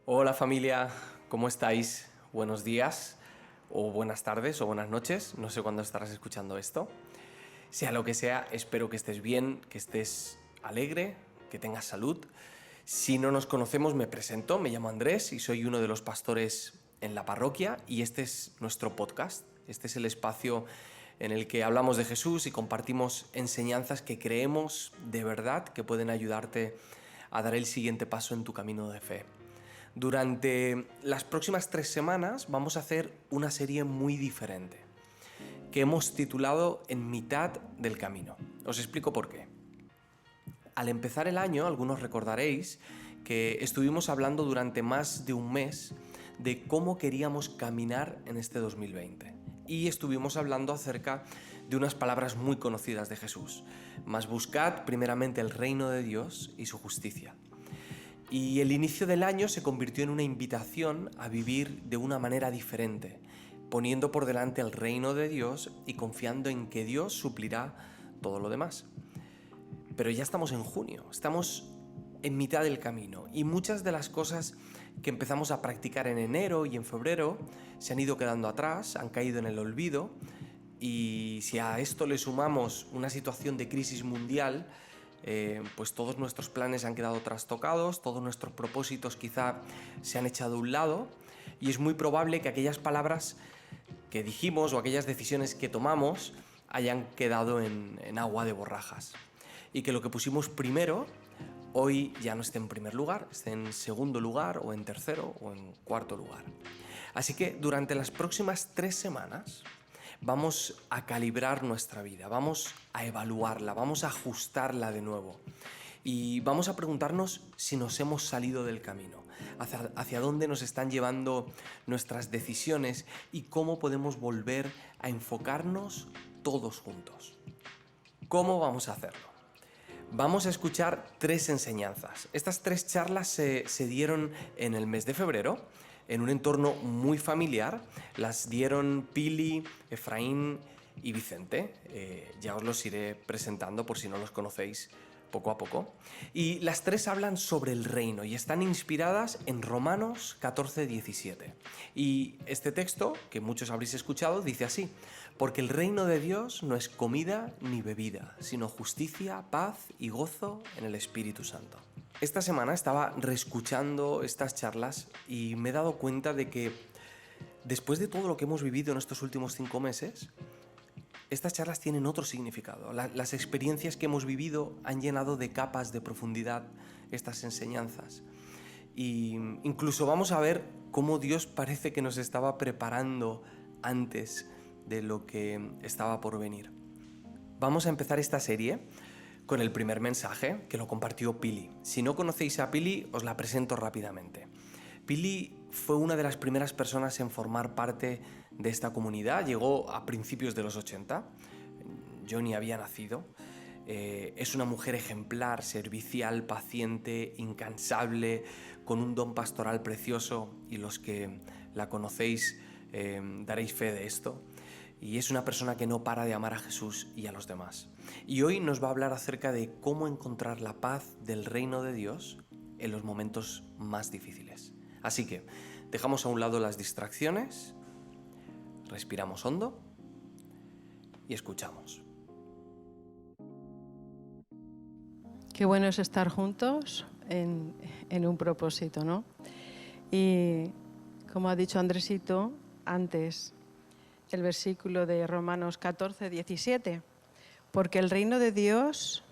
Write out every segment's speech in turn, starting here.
Hola familia, ¿cómo estáis? Buenos días, o buenas tardes, o buenas noches, no sé cuándo estarás escuchando esto. Sea lo que sea, espero que estés bien, que estés alegre, que tengas salud. Si no nos conocemos, me presento, me llamo Andrés y soy uno de los pastores en la parroquia y este es nuestro podcast. Este es el espacio en el que hablamos de Jesús y compartimos enseñanzas que creemos de verdad que pueden ayudarte a dar el siguiente paso en tu camino de fe. Durante las próximas 3 semanas vamos a hacer una serie muy diferente, que hemos titulado En mitad del camino. Os explico por qué. Al empezar el año, algunos recordaréis que estuvimos hablando durante más de un mes de cómo queríamos caminar en este 2020. Y estuvimos hablando acerca de unas palabras muy conocidas de Jesús. Mas buscad primeramente el reino de Dios y su justicia. Y el inicio del año se convirtió en una invitación a vivir de una manera diferente, poniendo por delante el reino de Dios y confiando en que Dios suplirá todo lo demás. Pero ya estamos en junio, estamos en mitad del camino y muchas de las cosas que empezamos a practicar en enero y en febrero se han ido quedando atrás, han caído en el olvido, y si a esto le sumamos una situación de crisis mundial, pues todos nuestros planes han quedado trastocados, todos nuestros propósitos quizá se han echado a un lado y es muy probable que aquellas palabras que dijimos o aquellas decisiones que tomamos hayan quedado en agua de borrajas y que lo que pusimos primero hoy ya no esté en primer lugar, esté en segundo lugar o en tercero o en cuarto lugar. Así que durante las próximas 3 semanas vamos a calibrar nuestra vida, vamos a evaluarla, vamos a ajustarla de nuevo y vamos a preguntarnos si nos hemos salido del camino, hacia dónde nos están llevando nuestras decisiones y cómo podemos volver a enfocarnos todos juntos. ¿Cómo vamos a hacerlo? Vamos a escuchar 3 enseñanzas. Estas 3 charlas se dieron en el mes de febrero, en un entorno muy familiar. Las dieron Pili, Efraín y Vicente. Ya os los iré presentando por si no los conocéis poco a poco. Y las 3 hablan sobre el reino y están inspiradas en Romanos 14:17. Y este texto, que muchos habréis escuchado, dice así: porque el reino de Dios no es comida ni bebida, sino justicia, paz y gozo en el Espíritu Santo. Esta semana estaba reescuchando estas charlas y me he dado cuenta de que después de todo lo que hemos vivido en estos últimos 5 meses, estas charlas tienen otro significado. Las experiencias que hemos vivido han llenado de capas de profundidad estas enseñanzas. Y incluso vamos a ver cómo Dios parece que nos estaba preparando antes de lo que estaba por venir. Vamos a empezar esta serie con el primer mensaje que lo compartió Pili. Si no conocéis a Pili, os la presento rápidamente. Pili fue una de las primeras personas en formar parte de esta comunidad, llegó a principios de los 80, yo ni había nacido. Es una mujer ejemplar, servicial, paciente, incansable, con un don pastoral precioso y los que la conocéis daréis fe de esto. Y es una persona que no para de amar a Jesús y a los demás. Y hoy nos va a hablar acerca de cómo encontrar la paz del reino de Dios en los momentos más difíciles. Así que dejamos a un lado las distracciones, respiramos hondo y escuchamos. Qué bueno es estar juntos en un propósito, ¿no? Y como ha dicho Andresito antes, el versículo de Romanos 14:17, porque el reino de Dios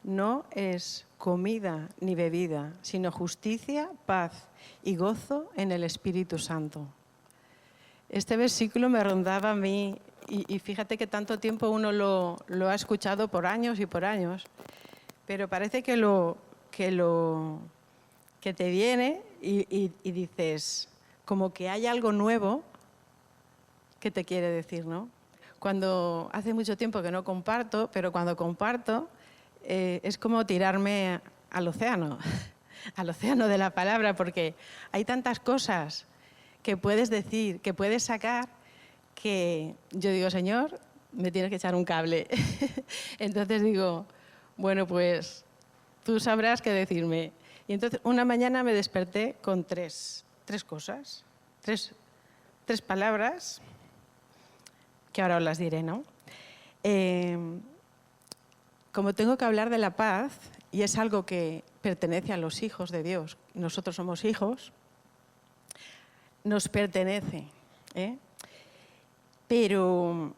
no es comida ni bebida, sino justicia, paz y gozo en el Espíritu Santo. Este versículo me rondaba a mí y fíjate que tanto tiempo uno lo ha escuchado por años y por años, pero parece que te viene y dices, como que hay algo nuevo que te quiere decir, ¿no? Cuando hace mucho tiempo que no comparto, pero cuando comparto es como tirarme al océano de la palabra, porque hay tantas cosas que puedes decir, que puedes sacar, que yo digo, Señor, me tienes que echar un cable. Entonces digo, bueno, pues tú sabrás qué decirme. Y entonces una mañana me desperté con tres cosas, tres palabras, que ahora os las diré, ¿no? Como tengo que hablar de la paz, y es algo que pertenece a los hijos de Dios, nosotros somos hijos, nos pertenece, ¿eh? Pero,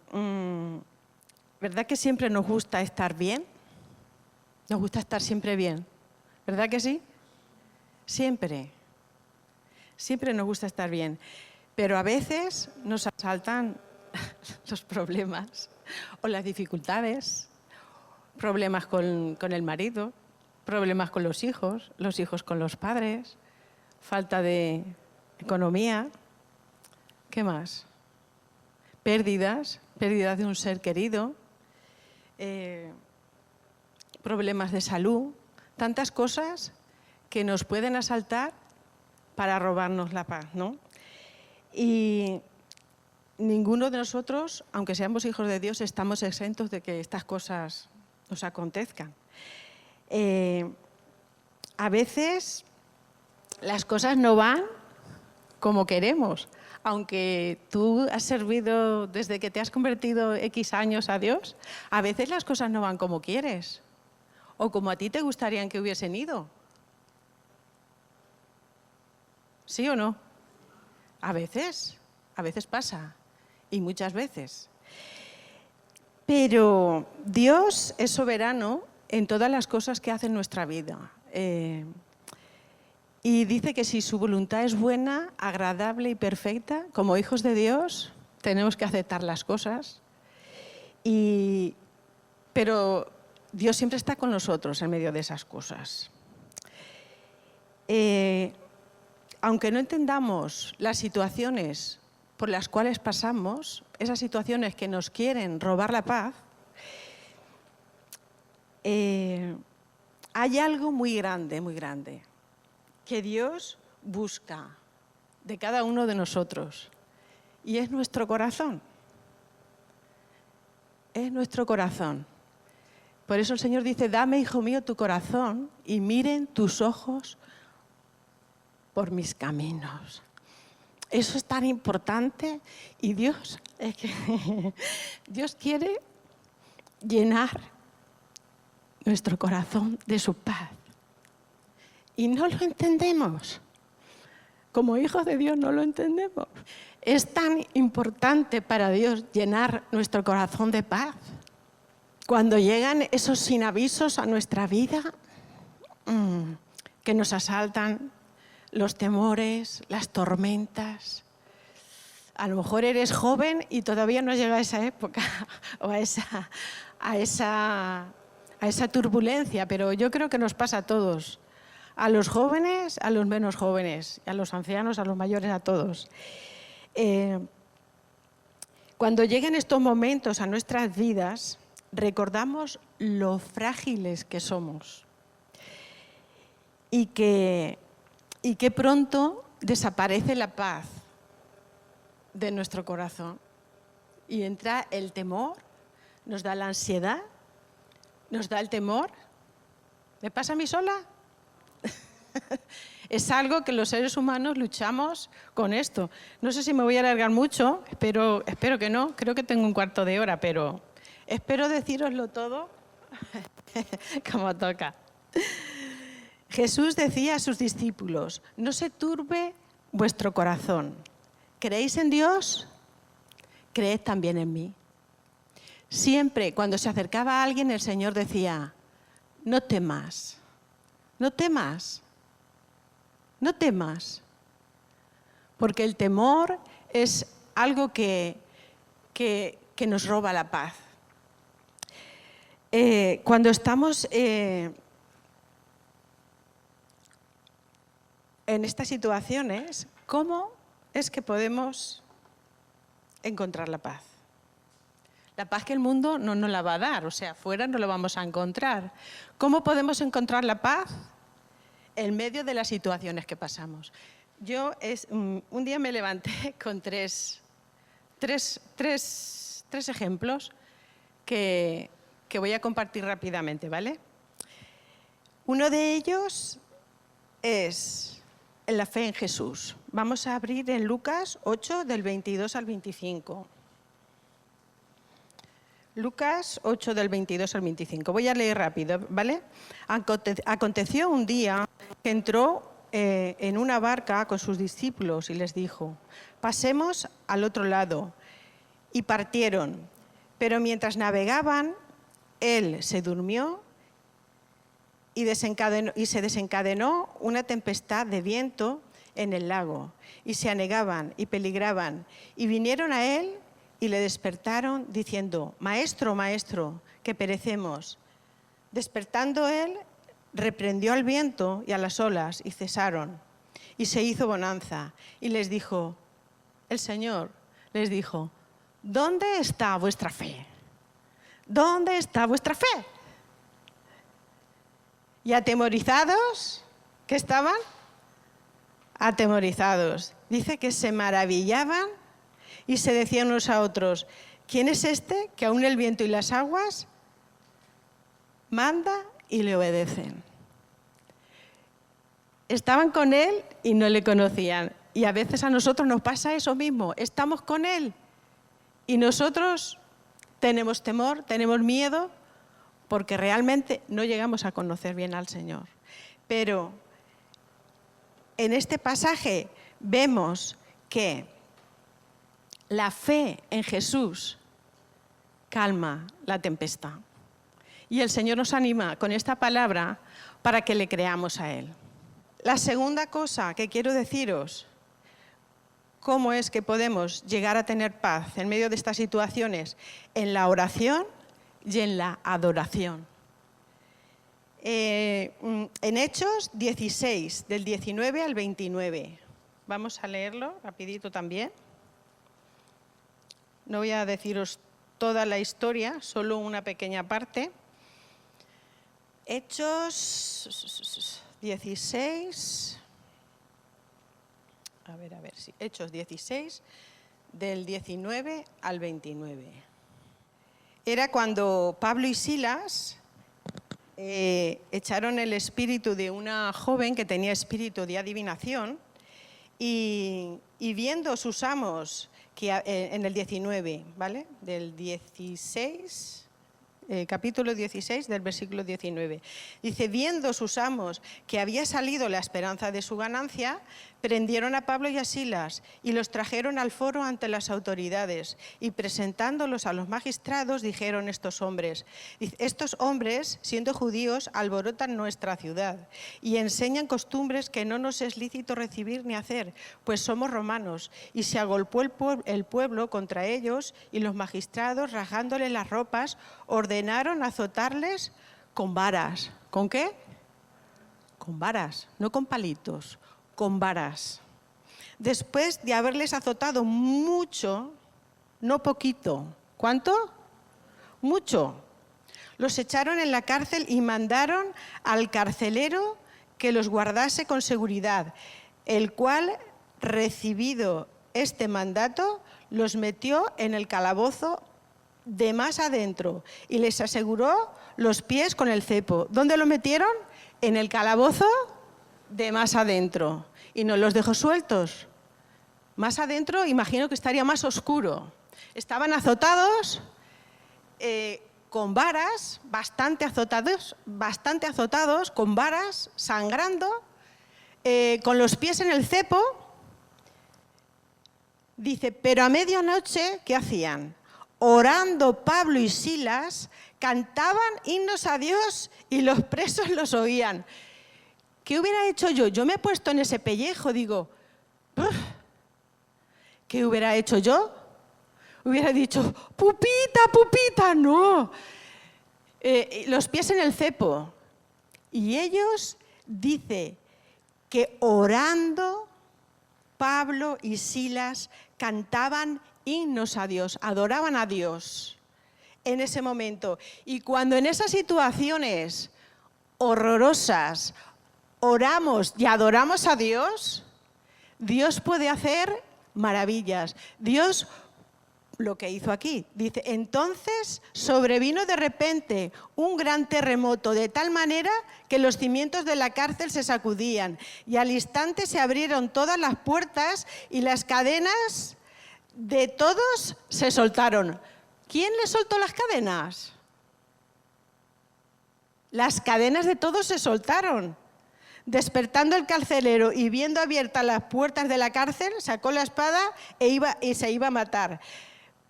¿verdad que siempre nos gusta estar bien? Nos gusta estar siempre bien, ¿verdad que sí? Siempre nos gusta estar bien, pero a veces nos asaltan los problemas o las dificultades, problemas con el marido, problemas con los hijos con los padres, falta de economía, ¿qué más? Pérdidas de un ser querido, problemas de salud, tantas cosas que nos pueden asaltar para robarnos la paz, ¿no? Y ninguno de nosotros, aunque seamos hijos de Dios, estamos exentos de que estas cosas nos acontezcan. A veces las cosas no van como queremos. Aunque tú has servido desde que te has convertido X años a Dios, a veces las cosas no van como quieres o como a ti te gustarían que hubiesen ido. ¿Sí o no? A veces pasa, y muchas veces. Pero Dios es soberano en todas las cosas que hace en nuestra vida. Y dice que si su voluntad es buena, agradable y perfecta, como hijos de Dios tenemos que aceptar las cosas. Pero Dios siempre está con nosotros en medio de esas cosas. Aunque no entendamos las situaciones por las cuales pasamos, esas situaciones que nos quieren robar la paz, hay algo muy grande, que Dios busca de cada uno de nosotros, y es nuestro corazón. Es nuestro corazón. Por eso el Señor dice, dame, hijo mío, tu corazón y miren tus ojos por mis caminos. Eso es tan importante, y Dios quiere llenar nuestro corazón de su paz. Y no lo entendemos. Como hijos de Dios no lo entendemos. Es tan importante para Dios llenar nuestro corazón de paz. Cuando llegan esos sin avisos a nuestra vida, que nos asaltan, los temores, las tormentas. A lo mejor eres joven y todavía no has llegado a esa época o a esa turbulencia, pero yo creo que nos pasa a todos. A los jóvenes, a los menos jóvenes, a los ancianos, a los mayores, a todos. Cuando lleguen estos momentos a nuestras vidas, recordamos lo frágiles que somos y que pronto desaparece la paz de nuestro corazón y entra el temor, nos da la ansiedad, nos da el temor. ¿Me pasa a mí sola? Es algo que los seres humanos luchamos con esto. No sé si me voy a alargar mucho, espero que no, creo que tengo un cuarto de hora, pero espero decíroslo todo como toca. Jesús decía a sus discípulos, no se turbe vuestro corazón. ¿Creéis en Dios? Creed también en mí. Siempre cuando se acercaba a alguien, el Señor decía, no temas, no temas, no temas. Porque el temor es algo que nos roba la paz. Cuando estamos en estas situaciones, ¿cómo es que podemos encontrar la paz? La paz que el mundo no nos la va a dar, o sea, afuera no la vamos a encontrar. ¿Cómo podemos encontrar la paz? En medio de las situaciones que pasamos. Yo un día me levanté con tres ejemplos que voy a compartir rápidamente, ¿vale? Uno de ellos es la fe en Jesús. Vamos a abrir en Lucas 8, del 22 al 25. Lucas 8, del 22 al 25. Voy a leer rápido, ¿vale? Aconteció un día que entró en una barca con sus discípulos y les dijo: pasemos al otro lado. Y partieron. Pero mientras navegaban, él se durmió y se desencadenó una tempestad de viento en el lago. Y se anegaban y peligraban. Y vinieron a él y le despertaron diciendo: Maestro, maestro, que perecemos. Despertando él, reprendió al viento y a las olas y cesaron. Y se hizo bonanza. Y les dijo, el Señor les dijo: ¿dónde está vuestra fe? ¿Dónde está vuestra fe? Y atemorizados, ¿qué estaban? Atemorizados. Dice que se maravillaban y se decían unos a otros: ¿quién es este que aún el viento y las aguas manda y le obedecen? Estaban con él y no le conocían. Y a veces a nosotros nos pasa eso mismo. Estamos con él y nosotros tenemos temor, tenemos miedo, porque realmente no llegamos a conocer bien al Señor. Pero en este pasaje vemos que la fe en Jesús calma la tempestad. Y el Señor nos anima con esta palabra para que le creamos a Él. La segunda cosa que quiero deciros, cómo es que podemos llegar a tener paz en medio de estas situaciones, en la oración y en la adoración. En Hechos 16, del 19 al 29. Vamos a leerlo rapidito también. No voy a deciros toda la historia, solo una pequeña parte. Hechos 16, Hechos 16, del 19 al 29. Era cuando Pablo y Silas echaron el espíritu de una joven que tenía espíritu de adivinación y viendo sus amos, que en el 19, ¿vale? Del 16... capítulo 16 del versículo 19. Dice: viendo sus amos que había salido la esperanza de su ganancia, prendieron a Pablo y a Silas y los trajeron al foro ante las autoridades, y presentándolos a los magistrados dijeron estos hombres: siendo judíos, alborotan nuestra ciudad y enseñan costumbres que no nos es lícito recibir ni hacer, pues somos romanos. Y se agolpó el pueblo contra ellos, y los magistrados, rasgándoles las ropas, ordenaron azotarles con varas. ¿Con qué? Con varas, no con palitos, con varas. Después de haberles azotado mucho, no poquito. ¿Cuánto? Mucho. Los echaron en la cárcel y mandaron al carcelero que los guardase con seguridad, el cual, recibido este mandato, los metió en el calabozo de más adentro y les aseguró los pies con el cepo. ¿Dónde lo metieron? En el calabozo de más adentro. Y no los dejó sueltos. Más adentro, imagino que estaría más oscuro. Estaban azotados con varas, bastante azotados, con varas, sangrando, con los pies en el cepo. Dice, pero a medianoche, ¿qué hacían? Orando Pablo y Silas, cantaban himnos a Dios y los presos los oían. ¿Qué hubiera hecho yo? Yo me he puesto en ese pellejo, digo, ¿qué hubiera hecho yo? Hubiera dicho, pupita, no. Los pies en el cepo. Y ellos, dice, que orando Pablo y Silas cantaban himnos a Dios, adoraban a Dios en ese momento. Y cuando en esas situaciones horrorosas oramos y adoramos a Dios, Dios puede hacer maravillas. Dios lo que hizo aquí. Dice, entonces sobrevino de repente un gran terremoto, de tal manera que los cimientos de la cárcel se sacudían, y al instante se abrieron todas las puertas y las cadenas de todos se soltaron. ¿Quién le soltó las cadenas? Las cadenas de todos se soltaron. Despertando el carcelero y viendo abiertas las puertas de la cárcel, sacó la espada y se iba a matar,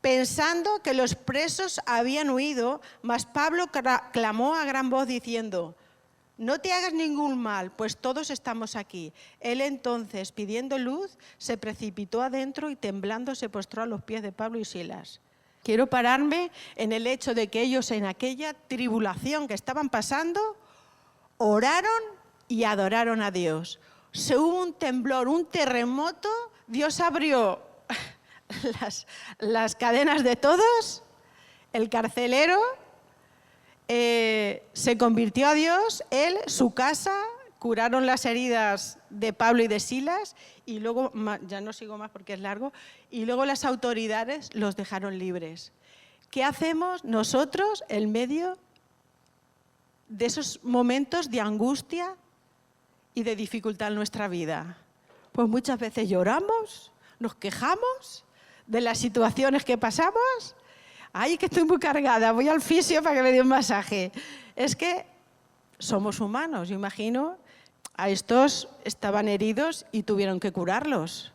pensando que los presos habían huido, mas Pablo clamó a gran voz diciendo, no te hagas ningún mal, pues todos estamos aquí. Él entonces, pidiendo luz, se precipitó adentro y temblando se postró a los pies de Pablo y Silas. Quiero pararme en el hecho de que ellos en aquella tribulación que estaban pasando, oraron y adoraron a Dios. Se hubo un temblor, un terremoto, Dios abrió las cadenas de todos, el carcelero se convirtió a Dios, él, su casa, curaron las heridas de Pablo y de Silas, y luego, ya no sigo más porque es largo, y luego las autoridades los dejaron libres. ¿Qué hacemos nosotros en medio de esos momentos de angustia y de dificultad en nuestra vida? Pues muchas veces lloramos, nos quejamos de las situaciones que pasamos. Ay, que estoy muy cargada, voy al fisio para que me dé un masaje. Es que somos humanos, yo imagino, a estos estaban heridos y tuvieron que curarlos.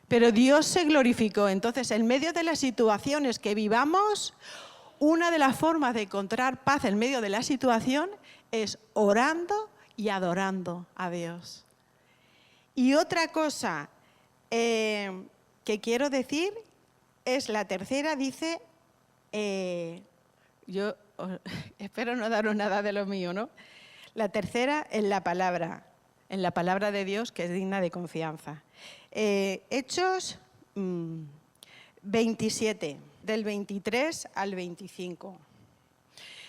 Pero Dios se glorificó. Entonces, en medio de las situaciones que vivamos, una de las formas de encontrar paz en medio de la situación es orando y adorando a Dios. Y otra cosa que quiero decir es la tercera, dice, yo espero no daros nada de lo mío, ¿no? La tercera en la palabra de Dios, que es digna de confianza. Hechos 27, del 23 al 25.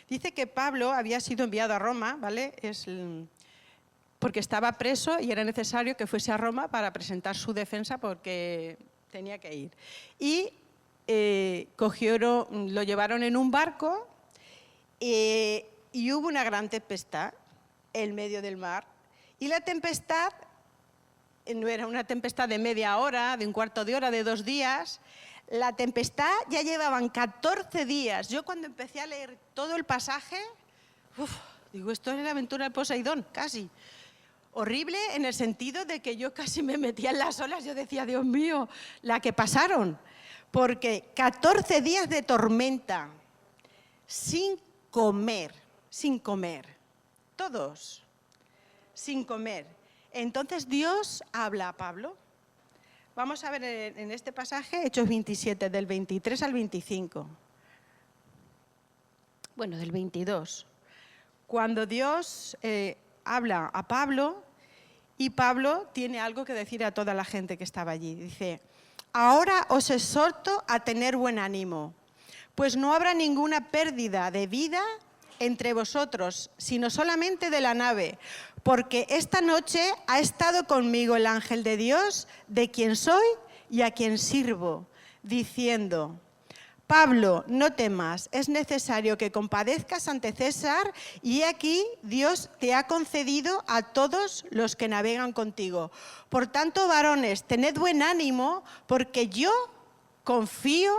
Dice que Pablo había sido enviado a Roma, ¿vale? Porque estaba preso y era necesario que fuese a Roma para presentar su defensa porque tenía que ir. Y lo llevaron en un barco y hubo una gran tempestad en medio del mar. Y la tempestad no era una tempestad de media hora, de un cuarto de hora, de 2 días. La tempestad ya llevaban 14 días. Yo cuando empecé a leer todo el pasaje, digo, esto es la aventura del Poseidón, casi. Horrible en el sentido de que yo casi me metía en las olas. Yo decía, Dios mío, la que pasaron. Porque 14 días de tormenta, sin comer, todos, sin comer. Entonces Dios habla a Pablo. Vamos a ver en este pasaje, Hechos 27, del 23 al 25. Bueno, del 22. Cuando Dios habla a Pablo, y Pablo tiene algo que decir a toda la gente que estaba allí. Dice, ahora os exhorto a tener buen ánimo, pues no habrá ninguna pérdida de vida entre vosotros, sino solamente de la nave, porque esta noche ha estado conmigo el ángel de Dios, de quien soy y a quien sirvo, diciendo, Pablo, no temas, es necesario que compadezcas ante César, y aquí Dios te ha concedido a todos los que navegan contigo. Por tanto, varones, tened buen ánimo, porque yo confío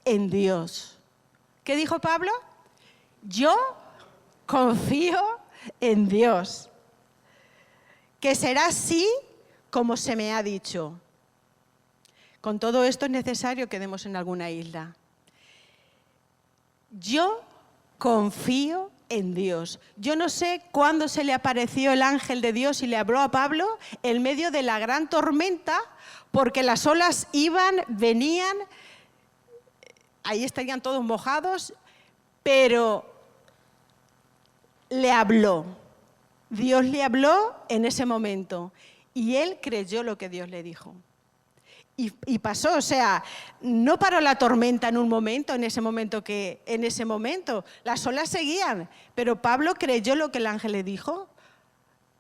en Dios. ¿Qué dijo Pablo? Yo confío en Dios, que será así como se me ha dicho. Con todo esto es necesario que demos en alguna isla. Yo confío en Dios. Yo no sé cuándo se le apareció el ángel de Dios y le habló a Pablo en medio de la gran tormenta, porque las olas iban, venían, ahí estarían todos mojados, pero le habló. Dios le habló en ese momento y él creyó lo que Dios le dijo. Y pasó, o sea, no paró la tormenta en un momento, en ese momento las olas seguían, pero Pablo creyó lo que el ángel le dijo,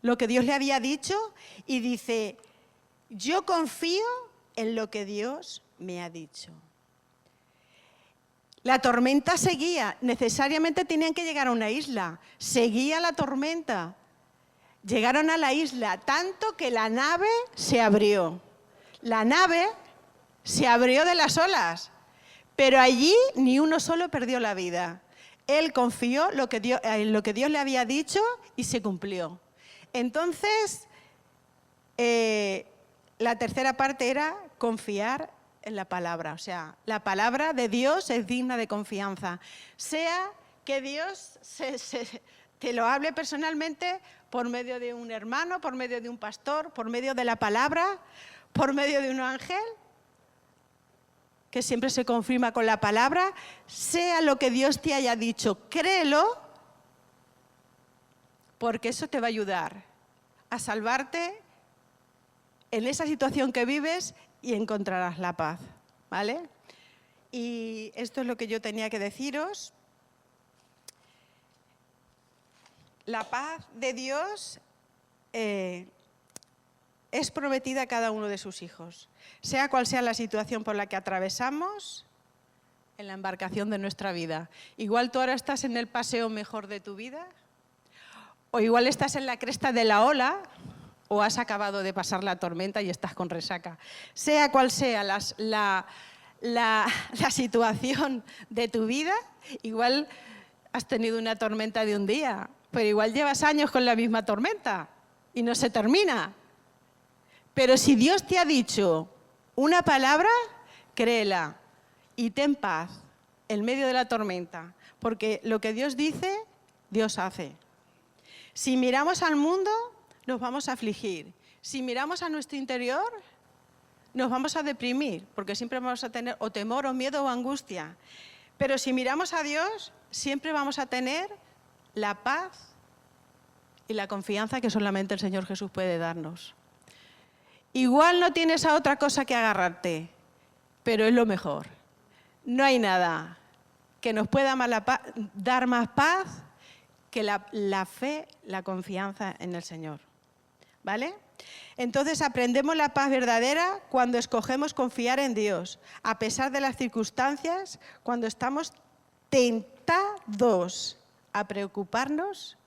lo que Dios le había dicho, y dice, yo confío en lo que Dios me ha dicho. La tormenta seguía, necesariamente tenían que llegar a una isla, seguía la tormenta. Llegaron a la isla, tanto que la nave se abrió. La nave se abrió de las olas, pero allí ni uno solo perdió la vida. Él confió en lo que Dios le había dicho y se cumplió. Entonces, la tercera parte era confiar en la palabra. O sea, la palabra de Dios es digna de confianza. Sea que Dios te lo hable personalmente por medio de un hermano, por medio de un pastor, por medio de la palabra, por medio de un ángel, que siempre se confirma con la palabra, sea lo que Dios te haya dicho, créelo, porque eso te va a ayudar a salvarte en esa situación que vives y encontrarás la paz, ¿vale? Y esto es lo que yo tenía que deciros. La paz de Dios es prometida a cada uno de sus hijos. Sea cual sea la situación por la que atravesamos en la embarcación de nuestra vida. Igual tú ahora estás en el paseo mejor de tu vida, o igual estás en la cresta de la ola, o has acabado de pasar la tormenta y estás con resaca. Sea cual sea la situación de tu vida, igual has tenido una tormenta de un día, pero igual llevas años con la misma tormenta y no se termina. Pero si Dios te ha dicho una palabra, créela y ten paz en medio de la tormenta, porque lo que Dios dice, Dios hace. Si miramos al mundo, nos vamos a afligir. Si miramos a nuestro interior, nos vamos a deprimir, porque siempre vamos a tener o temor, o miedo, o angustia. Pero si miramos a Dios, siempre vamos a tener la paz y la confianza que solamente el Señor Jesús puede darnos. Igual no tienes a otra cosa que agarrarte, pero es lo mejor. No hay nada que nos pueda dar más paz que la fe, la confianza en el Señor. ¿Vale? Entonces aprendemos la paz verdadera cuando escogemos confiar en Dios, a pesar de las circunstancias, cuando estamos tentados a preocuparnos,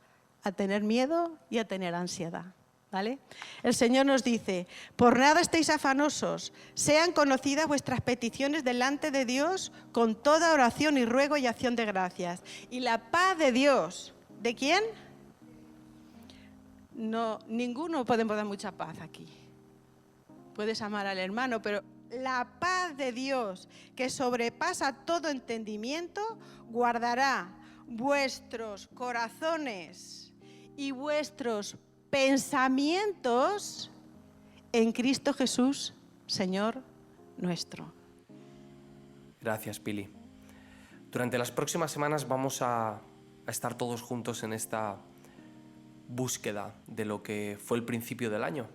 a tener miedo y a tener ansiedad. ¿Vale? El Señor nos dice, por nada estéis afanosos, sean conocidas vuestras peticiones delante de Dios con toda oración y ruego y acción de gracias. Y la paz de Dios, ¿de quién? No, ninguno podemos dar mucha paz aquí. Puedes amar al hermano, pero la paz de Dios, que sobrepasa todo entendimiento, guardará vuestros corazones y vuestros pensamientos en Cristo Jesús, Señor nuestro. Gracias, Pili. Durante las próximas semanas vamos a estar todos juntos en esta búsqueda de lo que fue el principio del año.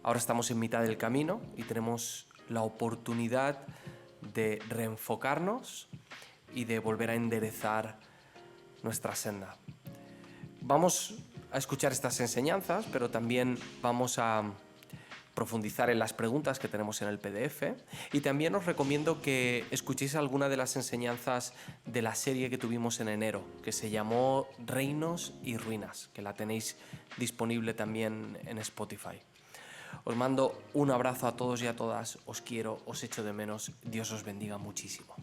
Ahora estamos en mitad del camino y tenemos la oportunidad de reenfocarnos y de volver a enderezar nuestra senda. Vamos a escuchar estas enseñanzas, pero también vamos a profundizar en las preguntas que tenemos en el PDF, y también os recomiendo que escuchéis alguna de las enseñanzas de la serie que tuvimos en enero, que se llamó Reinos y Ruinas, que la tenéis disponible también en Spotify. Os mando un abrazo a todos y a todas, os quiero, os echo de menos, Dios os bendiga muchísimo.